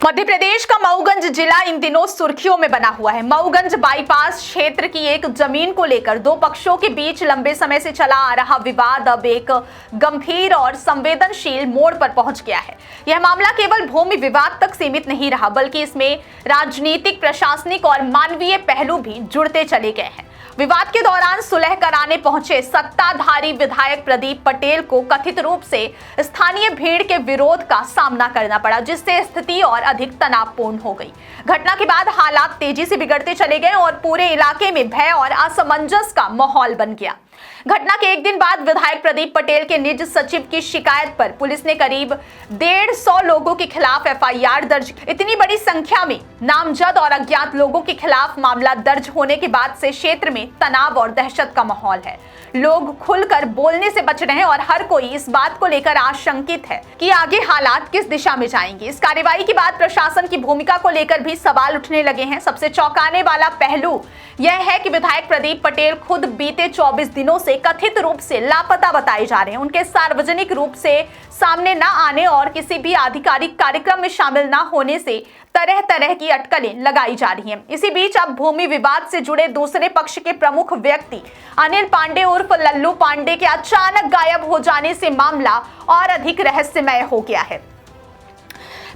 मध्य प्रदेश का मऊगंज जिला इन दिनों सुर्खियों में बना हुआ है। मऊगंज बाईपास क्षेत्र की एक जमीन को लेकर दो पक्षों के बीच लंबे समय से चला आ रहा विवाद अब एक गंभीर और संवेदनशील मोड़ पर पहुंच गया है। यह मामला केवल भूमि विवाद तक सीमित नहीं रहा, बल्कि इसमें राजनीतिक, प्रशासनिक और मानवीय पहलू भी जुड़ते चले गए हैं। विवाद के दौरान सुलह कराने पहुंचे सत्ताधारी विधायक प्रदीप पटेल को कथित रूप से स्थानीय भीड़ के विरोध का सामना करना पड़ा, जिससे स्थिति और अधिक तनावपूर्ण हो गई। घटना के बाद हालात तेजी से बिगड़ते चले गए और पूरे इलाके में भय और असमंजस का माहौल बन गया। घटना के एक दिन बाद विधायक प्रदीप पटेल के निज सचिव की शिकायत पर पुलिस ने करीब 150 लोगों के खिलाफ एफआईआर दर्ज। इतनी बड़ी संख्या में नामजद और अज्ञात लोगों के खिलाफ मामला दर्ज होने के बाद से क्षेत्र में तनाव और दहशत का माहौल है। लोग खुलकर बोलने से बच रहे हैं और हर कोई इस बात को लेकर आशंकित है कि आगे हालात किस दिशा में जाएंगे। इस कार्रवाई के बाद प्रशासन की भूमिका को लेकर भी सवाल उठने लगे हैं। सबसे चौंकाने वाला पहलू यह है कि विधायक प्रदीप पटेल खुद बीते 24 दिनों से कथित रूप से लापता बताए जा रहे हैं। उनके सार्वजनिक रूप से सामने न आने और किसी भी आधिकारिक कार्यक्रम में शामिल न होने से तरह तरह की अटकलें लगाई जा रही हैं। इसी बीच अब भूमि विवाद से जुड़े दूसरे पक्ष के प्रमुख व्यक्ति अनिल पांडे उर्फ लल्लू पांडे के अचानक गायब हो जाने से मामला और अधिक रहस्यमय हो गया है।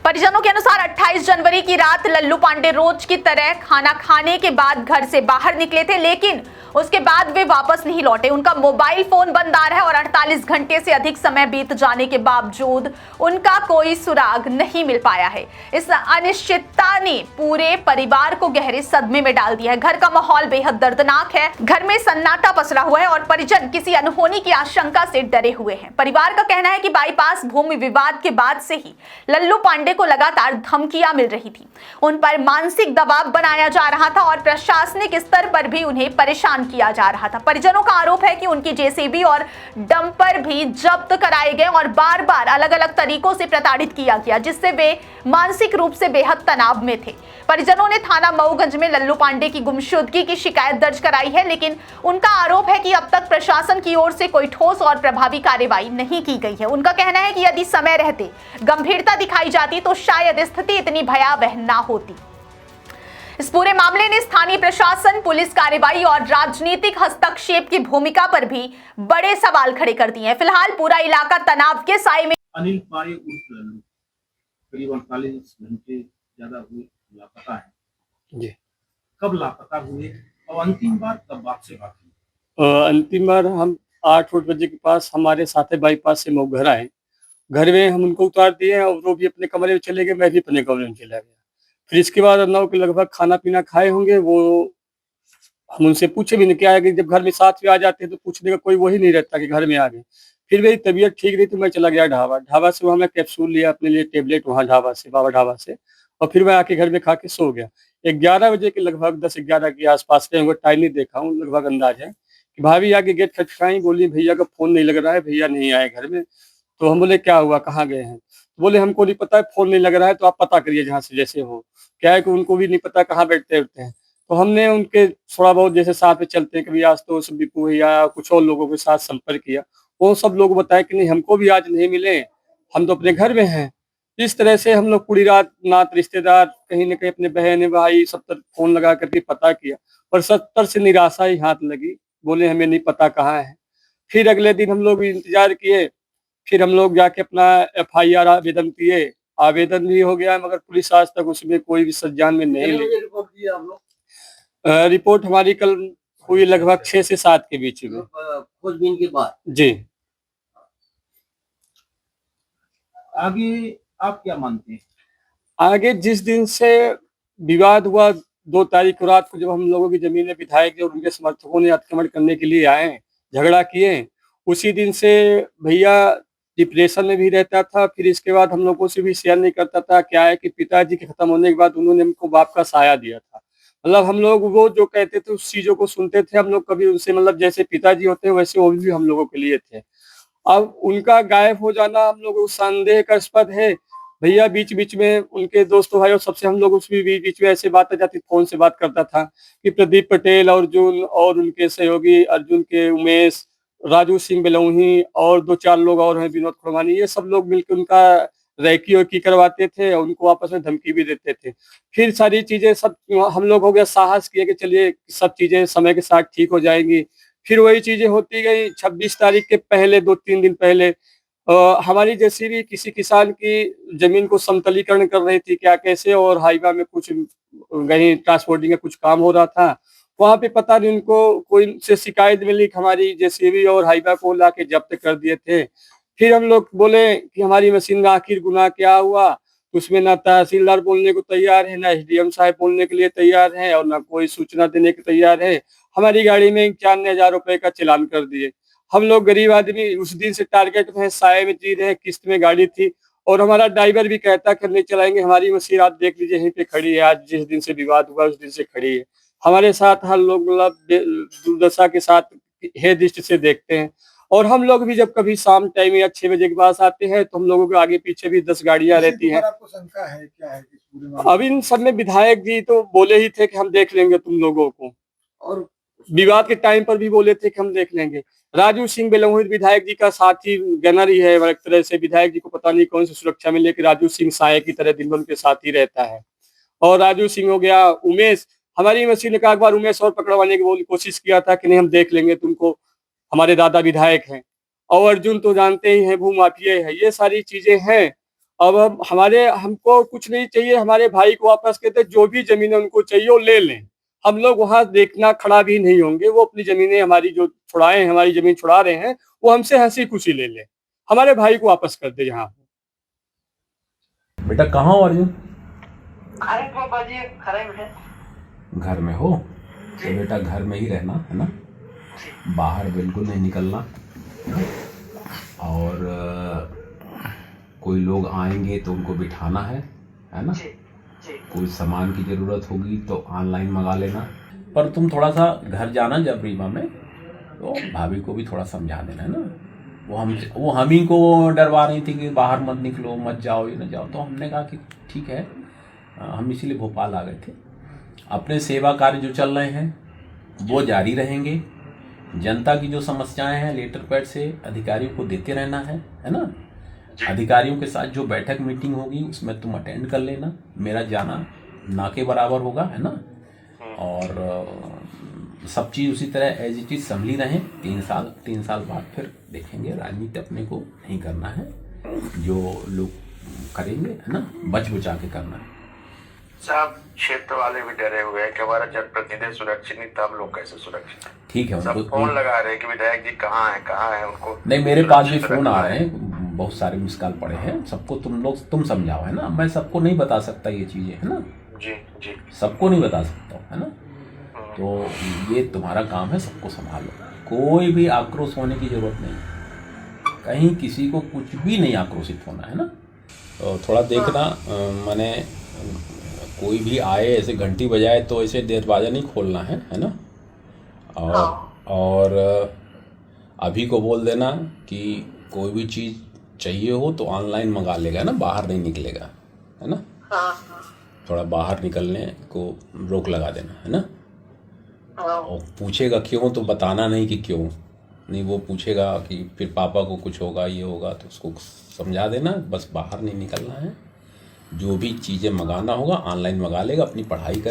परिजनों के अनुसार 28 जनवरी की रात लल्लू पांडे रोज की तरह खाना खाने के बाद घर से बाहर निकले थे, लेकिन उसके बाद वे वापस नहीं लौटे। उनका मोबाइल फोन बंद आ रहा है और 48 घंटे से अधिक समय बीत जाने के बावजूद उनका कोई सुराग नहीं मिल पाया है। इस अनिश्चितता ने पूरे परिवार को गहरे सदमे में डाल दिया है। घर का माहौल बेहद दर्दनाक है। घर में सन्नाटा पसरा हुआ है और परिजन किसी अनहोनी की आशंका से डरे हुए हैं। परिवार का कहना है कि बाईपास भूमि विवाद के बाद से ही लल्लू पांडे को लगातार धमकियां मिल रही थी। उन पर मानसिक दबाव बनाया जा रहा था और प्रशासनिक स्तर पर भी उन्हें परेशान किया जा रहा था। परिजनों का आरोप है कि उनकी जेसीबी और डंपर भी जब्त कराए गए और बार बार अलग अलग तरीकों से प्रताड़ित किया गया, जिससे वे मानसिक रूप से बेहद तनाव में थे। परिजनों ने थाना मऊगंज में लल्लू पांडे की गुमशुदगी की शिकायत दर्ज कराई है, लेकिन उनका आरोप है कि अब तक प्रशासन की ओर से कोई ठोस और प्रभावी कार्रवाई नहीं की गई है। उनका कहना है कि यदि समय रहते गंभीरता दिखाई जाती तो शायद स्थिति इतनी भयावह ना होती। इस पूरे मामले ने स्थानीय प्रशासन, पुलिस कार्रवाई और राजनीतिक हस्तक्षेप की भूमिका पर भी बड़े सवाल खड़े कर दिए हैं। फिलहाल पूरा इलाका तनाव के साए में। अनिल पांडे उर्फ लल्लू करीब 48 घंटे ज्यादा हुए लापता है जी। कब लापता हुए और अंतिम बार कब आपसे बात हुई? अंतिम बार हम 8 बजे के पास हमारे साथ बाईपास से मऊ घर आए। घर में हम उनको उतार दिए और वो भी अपने कमरे में चले गए, मैं भी अपने कमरे में चला गया। फिर इसके बाद 9 के लगभग खाना पीना खाए होंगे। वो हम उनसे पूछे भी नहीं, क्या है कि जब घर में साथ में आ जाते हैं तो पूछने का कोई वही नहीं रहता कि घर में आ गए। फिर मेरी तबीयत ठीक रही तो मैं चला गया ढाबा से। वहाँ मैं कैप्सूल लिया अपने लिए, टेबलेट, वहाँ ढाबा से, बाबा ढाबा से, और फिर मैं आके घर में खा के सो गया। 11 बजे के लगभग 10-11 के आसपास के होंगे, टाइम नहीं देखा हूँ, लगभग अंदाज है कि भाभी आके गेट खटखटाई, बोली भैया का फोन नहीं लग रहा है, भैया नहीं आए घर में। तो हम बोले क्या हुआ, कहाँ गए हैं? बोले हमको नहीं पता है, फोन नहीं लग रहा है, तो आप पता करिए जहाँ से जैसे हो। क्या है कि उनको भी नहीं पता कहाँ बैठते उठते हैं। तो हमने उनके थोड़ा बहुत जैसे साथ में चलते हैं, कभी आज तो बिपू भैया कुछ और लोगों के साथ संपर्क किया। वो सब लोग बताए कि नहीं हमको भी आज नहीं मिले, हम तो अपने घर में हैं। इस तरह से हम लोग पूरी रात नात रिश्तेदार कहीं न कहीं अपने बहन भाई सब तरफ फोन लगा करके पता किया, पर 70 से निराशा ही हाथ लगी। बोले हमें नहीं पता कहाँ है। फिर अगले दिन हम लोग इंतजार किए। फिर हम लोग जाके अपना एफआईआर आवेदन किए, आवेदन भी हो गया, मगर पुलिस आज तक उसमें कोई भी संज्ञान में नहीं ली। रिपोर्ट हमारी कल हुई लगभग 6 से 7 के बीच में, खोजबीन के बाद जी। आगे आप क्या मानते हैं? आगे जिस दिन से विवाद हुआ, 2 तारीख को रात को, जब हम लोगों की जमीन में विधायक और उनके समर्थकों ने अतिक्रमण करने के लिए आए, झगड़ा किए, उसी दिन से भैया डिप्रेशन में भी रहता था। फिर इसके बाद हम लोगों से भी शेयर नहीं करता था। क्या है कि पिताजी के खत्म होने के बाद उन्होंने हमको बाप का साया दिया था। मतलब हम लोग वो जो कहते थे उस चीजों को सुनते थे। हम लोग कभी उनसे, मतलब जैसे पिताजी होते हैं वैसे वो भी हम लोगों के लिए थे। अब उनका गायब हो जाना हम लोग संदेह का स्पद है। भैया बीच बीच में उनके दोस्तों भाई और सबसे हम लोग उसमें बीच में ऐसे बात आ जाती, फोन से बात करता था कि प्रदीप पटेल, अर्जुन और उनके सहयोगी अर्जुन के उमेश, राजू सिंह बेलौही और 2-4 लोग और हैं, विनोद खुरवानी, ये सब लोग मिलकर उनका रैकी वैकी करवाते थे और उनको आपस में धमकी भी देते थे। फिर सारी चीजें सब हम लोग हो गया साहस किए कि चलिए सब चीजें समय के साथ ठीक हो जाएंगी। फिर वही चीजें होती गई। 26 तारीख के पहले 2-3 दिन पहले हमारी जेसीबी किसी किसान की जमीन को समतलीकरण कर रही थी क्या कैसे, और हाईवा में कुछ कहीं ट्रांसपोर्टिंग का कुछ काम हो रहा था। वहां पे पता नहीं उनको कोई से शिकायत मिली कि हमारी जेसीबी और हाईवा को ला के जब्त कर दिए थे। फिर हम लोग बोले कि हमारी मशीन का आखिर गुनाह क्या हुआ। उसमें ना तहसीलदार बोलने को तैयार है, ना एसडीएम साहब बोलने के लिए तैयार है, और ना कोई सूचना देने के तैयार है। हमारी गाड़ी में 91,000 रुपए का चालान कर दिए। हम लोग गरीब आदमी उस दिन से टारगेट में साय में जी रहे, किस्त में गाड़ी थी, और हमारा ड्राइवर भी कहता कि नहीं चलाएंगे, हमारी मशीन आप देख लीजिए यहीं पे खड़ी है, आज जिस दिन से विवाद हुआ उस दिन से खड़ी है। हमारे साथ हर लोग मतलब दुर्दशा के साथ हे दृष्टि से देखते हैं। और हम लोग भी जब कभी शाम टाइम या 6 बजे के पास आते हैं तो हम लोगों के आगे पीछे भी 10 गाड़ियां रहती हैं। आपको शंका है क्या है इस पूरे मामले अब इन सब में विधायक जी तो बोले ही थे कि हम देख लेंगे तुम लोगों को, और विवाद के टाइम पर भी बोले थे कि हम देख लेंगे। राजू सिंह बेलमोहित विधायक जी का साथी गनर ही है, एक तरह से विधायक जी को पता नहीं कौन सी सुरक्षा मिले कि राजू सिंह साय की तरह दिन भर उनके साथ ही रहता है। और राजू सिंह हो गया, उमेश, हमारी मशीन का एक बार उमेश और पकड़वाने की कोशिश किया था कि नहीं हम देख लेंगे तुमको, हमारे दादा विधायक हैं। और अर्जुन तो जानते ही हैं भूमाफिया है। ये सारी चीजें हैं। अब हमको कुछ नहीं चाहिए, हमारे भाई को वापस कहते जो भी जमीन उनको चाहिए वो ले लें। हम लोग वहां देखना खड़ा भी नहीं होंगे। वो अपनी जमीनें हमारी जो छुड़ाए हैं, हमारी जमीन छुड़ा रहे हैं, वो हमसे हंसी खुशी ले लें। हमारे भाई को वापस कर दे। यहाँ बेटा कहाँ हो अर्जुन? अरे पापा जी खड़े में है। घर में हो तो बेटा घर में ही रहना है ना, बाहर बिल्कुल नहीं निकलना। और कोई लोग आएंगे तो उनको बिठाना है ना। कोई सामान की जरूरत होगी तो ऑनलाइन मंगा लेना। पर तुम थोड़ा सा घर जाना जब रीमा में, तो भाभी को भी थोड़ा समझा देना है ना। वो हम ही को डरवा रही थी कि बाहर मत निकलो, मत जाओ, ये न जाओ। तो हमने कहा कि ठीक है, हम इसीलिए भोपाल आ गए थे। अपने सेवा कार्य जो चल रहे हैं वो जारी रहेंगे। जनता की जो समस्याएं हैं लेटर पैड से अधिकारियों को देते रहना है ना। अधिकारियों के साथ जो बैठक मीटिंग होगी उसमें तुम अटेंड कर लेना। मेरा जाना ना के बराबर होगा, है ना। और सब चीज़ उसी तरह एज इट इज संभली रहें। 3 साल बाद फिर देखेंगे। राजनीति अपने को नहीं करना है, जो लोग करेंगे है ना, बच बचा के करना है। साहब क्षेत्र वाले भी डरे हुए हैं कि हमारा जनप्रतिनिधि सुरक्षित नहीं, तो हम लोग कैसे सुरक्षित हैं? ठीक है, सब फोन लगा रहे हैं कि विधायक जी कहाँ है उनको। नहीं, मेरे पास भी फोन आ रहे हैं, बहुत सारे मिस कॉल पड़े हैं। सबको तुम समझाओ, है ना। मैं सबको नहीं बता सकता ये चीजें, है ना। जी जी, सबको नहीं बता सकता हूँ, है ना। तो ये तुम्हारा काम है, सबको संभालो। कोई भी आक्रोश होने की जरूरत नहीं, कहीं किसी को कुछ भी नहीं आक्रोशित होना, है ना। तो थोड़ा देखना, माने कोई भी आए ऐसे घंटी बजाए तो ऐसे दरवाजा नहीं खोलना है ना। और अभी को बोल देना कि कोई भी चीज़ चाहिए हो तो ऑनलाइन मंगा लेगा ना, बाहर नहीं निकलेगा, है ना। थोड़ा बाहर निकलने को रोक लगा देना, है ना। और पूछेगा क्यों तो बताना नहीं कि क्यों नहीं। वो पूछेगा कि फिर पापा को कुछ होगा, ये होगा, तो उसको समझा देना। बस बाहर नहीं निकलना है। जो भी चीज़ें मंगाना होगा ऑनलाइन मंगा लेगा, अपनी पढ़ाई कर